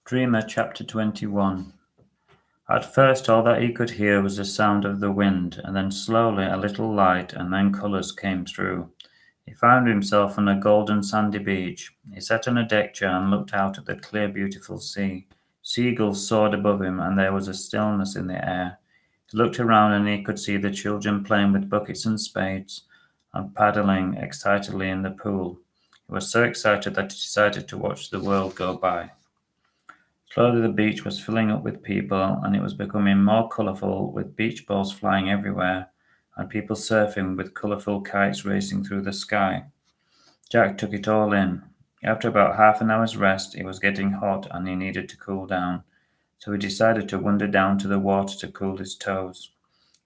Dreamer chapter 21. At first all that he could hear was the sound of the wind, and then slowly a little light and then colours came through. He found himself on a golden sandy beach. He sat on a deck chair and looked out at the clear beautiful sea. Seagulls soared above him and there was a stillness in the air. He looked around and he could see the children playing with buckets and spades and paddling excitedly in the pool. He was so excited that he decided to watch the world go by. Slowly the beach was filling up with people, and it was becoming more colourful, with beach balls flying everywhere, and people surfing with colourful kites racing through the sky. Jack took it all in. After about half an hour's rest, it was getting hot and he needed to cool down, so he decided to wander down to the water to cool his toes.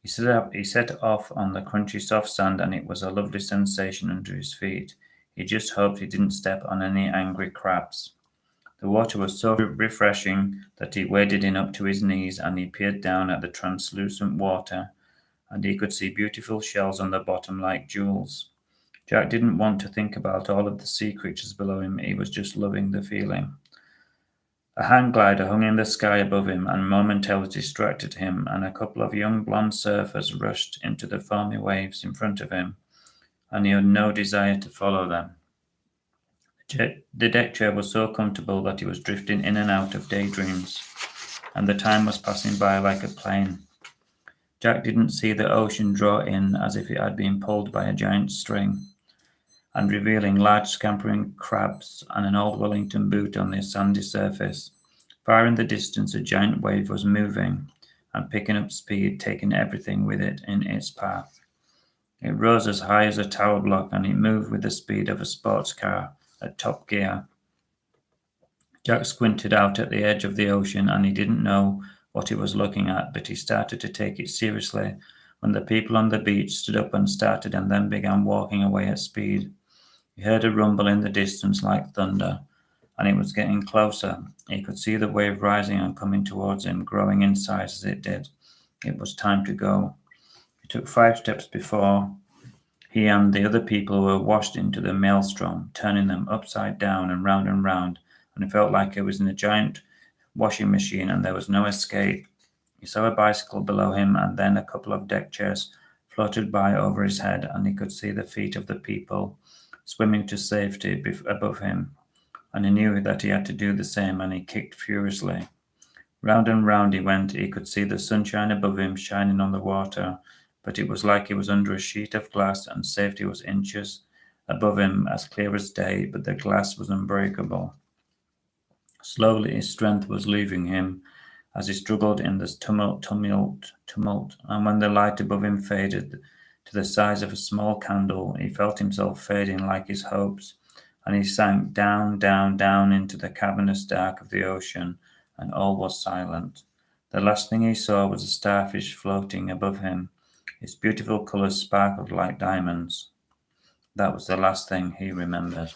He set off on the crunchy soft sand, and it was a lovely sensation under his feet. He just hoped he didn't step on any angry crabs. The water was so refreshing that he waded in up to his knees, and he peered down at the translucent water, and he could see beautiful shells on the bottom like jewels. Jack didn't want to think about all of the sea creatures below him, he was just loving the feeling. A hang glider hung in the sky above him and momentarily distracted him, and a couple of young blonde surfers rushed into the foamy waves in front of him, and he had no desire to follow them. The deck chair was so comfortable that he was drifting in and out of daydreams, and the time was passing by like a plane. Jack didn't see the ocean draw in as if it had been pulled by a giant string, and revealing large scampering crabs and an old Wellington boot on the sandy surface. Far in the distance, a giant wave was moving and picking up speed, taking everything with it in its path. It rose as high as a tower block, and it moved with the speed of a sports car at top gear. Jack squinted out at the edge of the ocean, and he didn't know what he was looking at, but he started to take it seriously when the people on the beach stood up and started and then began walking away at speed. He heard a rumble in the distance like thunder, and it was getting closer. He could see the wave rising and coming towards him, growing in size as it did. It was time to go. He took 5 steps before he and the other people were washed into the maelstrom, turning them upside down and round, and it felt like it was in a giant washing machine and there was no escape. He saw a bicycle below him, and then a couple of deck chairs floated by over his head, and he could see the feet of the people swimming to safety above him, and he knew that he had to do the same, and he kicked furiously. Round and round he went. He could see the sunshine above him shining on the water, but it was like he was under a sheet of glass, and safety was inches above him, as clear as day, but the glass was unbreakable. Slowly his strength was leaving him as he struggled in this tumult, and when the light above him faded to the size of a small candle, he felt himself fading like his hopes, and he sank down into the cavernous dark of the ocean, and all was silent. The last thing he saw was a starfish floating above him. Its beautiful colours sparkled like diamonds. That was the last thing he remembered.